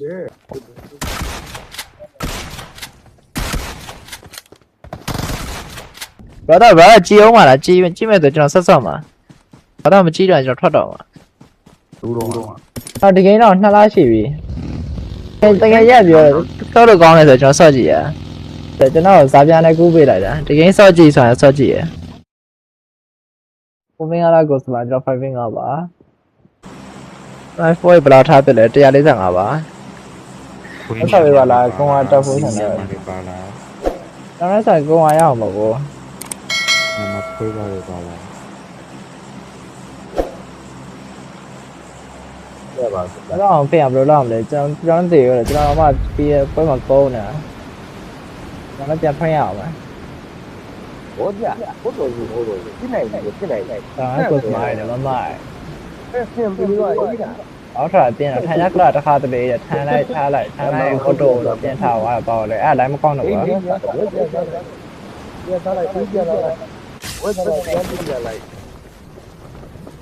ဘာတော့ဘာကြည်အောင်ပါလားကြည်မဲ့ဆိုကျွန်တော်ဆက်ဆော့မှာဘာတော့မကြည်တော့ကျွန်တော်ထွက်တော့မှာဘူးတော့ဒီကိန်းတော့2လရှိပြီတကယ်ရက်ပြောဆော့လို့ကောင်းတယ်ဆိုကျွန်တော်ဆော့ကြည့်ရကျွန်တော်ဇာပြန်နဲ့ကူးပေးလိုက်တာဒီကိန်းဆော့ကြည့်ဆိုရင်ဆော့ကြည့်ရကိုမင်းအားကိုစမှာကျွန်တော်5 finger ပါ5 4ဘယ်လောက်ထားပြလဲ145ပါဆက်ဆော့ရပါလားကွန်ကတက်ဖို့ဆန်တယ်ပါလားကျွန်တော်ဆက်ကွန်ကရအောင်ပါကိုမခွေးပါလေပါလားရပါဘူး။အဲ့တော့ဖေးရဘယ်လိုလုပ်မလဲကျွန်တော်တည်ရတယ်ကျွန်တော်မှပြီးရပွဲမှာကုန်းနေတာ။ကျွန်တော်ပြန်ဖွင့်ရအောင်ပါ။ဘောကြဘုတော်ကြီးဒီနိုင်တယ်ဒီနိုင်တယ်။ဒါကကိုစမိုင်းတယ်မမိုင်း။အဲ့ဆင်ပြီးတော့ဒီကအောက်ထပ်တင်းတော့ထိုင်ရကလာတစ်ခါတလေထမ်းလိုက်ထားလိုက်ထမ်းလိုက်ဖိုတိုတော့ပြန်ထားသွားတော့လေအဲ့ဒါလည်းမကောင်းတော့ဘူး။ပြန်ထားလိုက်ပြီးပြန်လာလိုက်။ဝဲထားလိုက်ပြန်ပြန်လိုက်။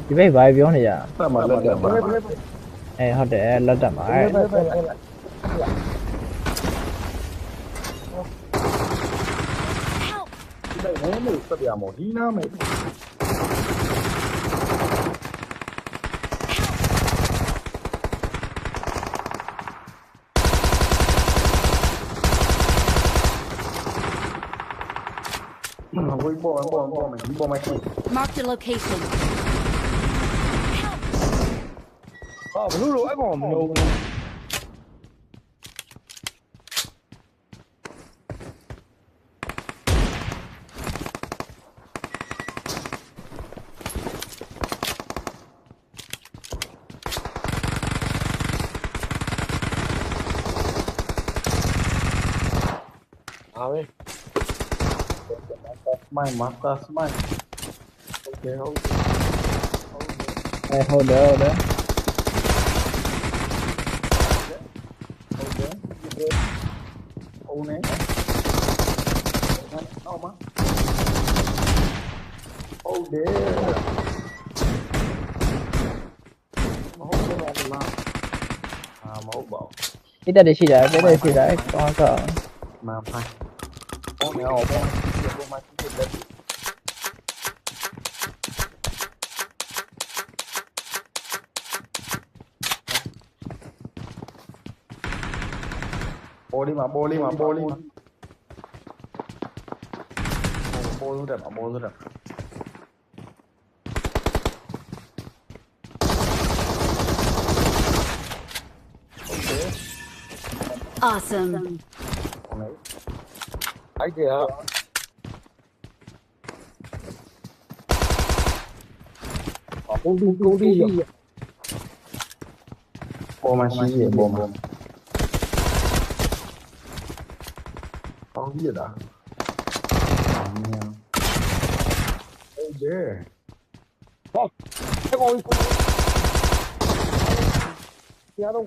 ဒီဘက်ဘာပြောနေရ။ဆက်မှာလက်တက်မှာ။ဟုတ်တယ်လက်တက်မှာ။ဒီဘက်နဲ့ဆက်ပြမို့ဒီနားမယ်။ဝေးပေါ်မယ်ဒီပေါ်မှာရှိ Mark the location ဟာဘလို့အဲ့ကောင်မလို့အားပဲSmile, master smile. Okay, hold. Hey, hold there. Hold. Hold it. No, ma. Hold there. Hold there, ma. Mẫu bảo. Cái đây gì đấy, cái đây gì đấy, con sợ. Mà phải. Con mèo, con. Boli mà boli luôn đẹp awesome ai kìa bom đi bom mà xí gì bom con gì đó oh yeah cái ngồi nhà đâu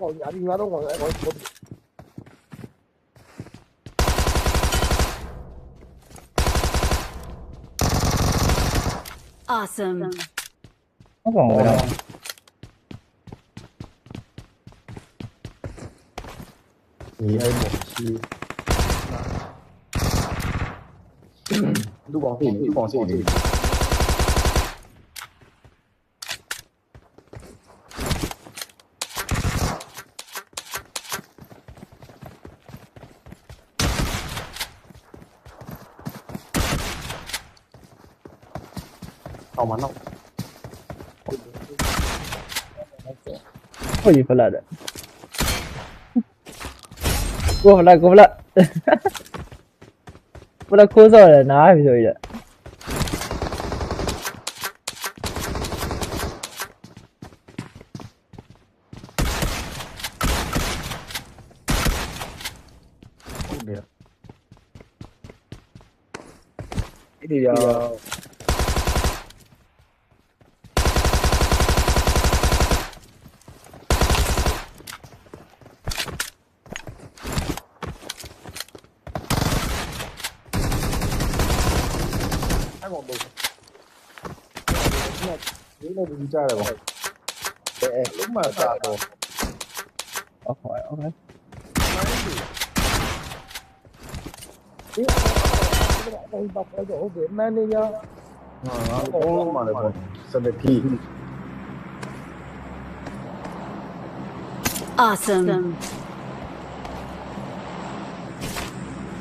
ngồi awesome nó còn ngồi đâu thì em một chi lúc còn gì không bắn đâu có gì phải là đấy cô phải là cô rồi là nói rồi vậy cái gì giờ còn được nó đi ra rồi đúng mà ra rồi ok ဟုတ်တယ်မန်နေဂျာ အကုန်လုံးမှာလည်းပေါ့စနစ်ဖြီး Awesome.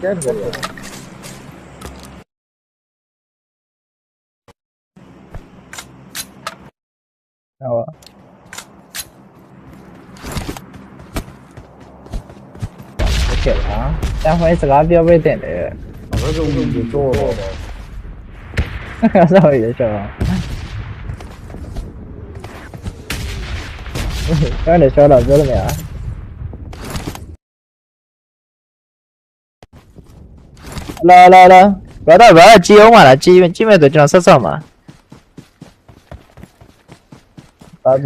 ကျန်တယ် ဟုတ်โอเคပါတန်ဖိုင်းစကားပြောပေးတဲ့တယ် ဘယ်လိုမျိုးတော့ ဆောက်ရရှောင်းအဲ့ဒါရှောင်းတော့ပြောလို့မရလာဘာတော့ဘာကြည့်အောင်မလားကြည့်မဲ့ဆိုကျွန်တော်ဆက်ဆောက်မှာ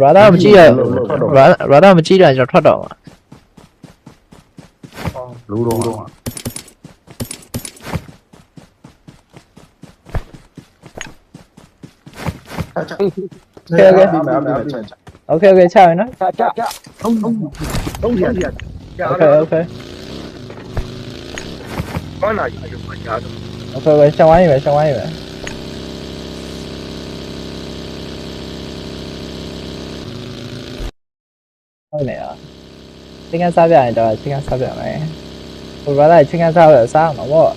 ဘာတော့မကြည့်ရဘာတော့မကြည့်ရကျွန်တော်ထွက်တော့မှာ လူတော် โอเคချရနော်ချသုံးရโอเค ဘာနာကြီးအကြားတော့ โอเคရှောင်းဝိုင်းပဲရှောင်းဝိုင်းပဲဟုတ်နေอ่ะချင်းကန်စားပြရင်တော့ချင်းကန်စားပြမယ်ဟိုဘာလဲချင်းကန်စားရစားအောင်တော့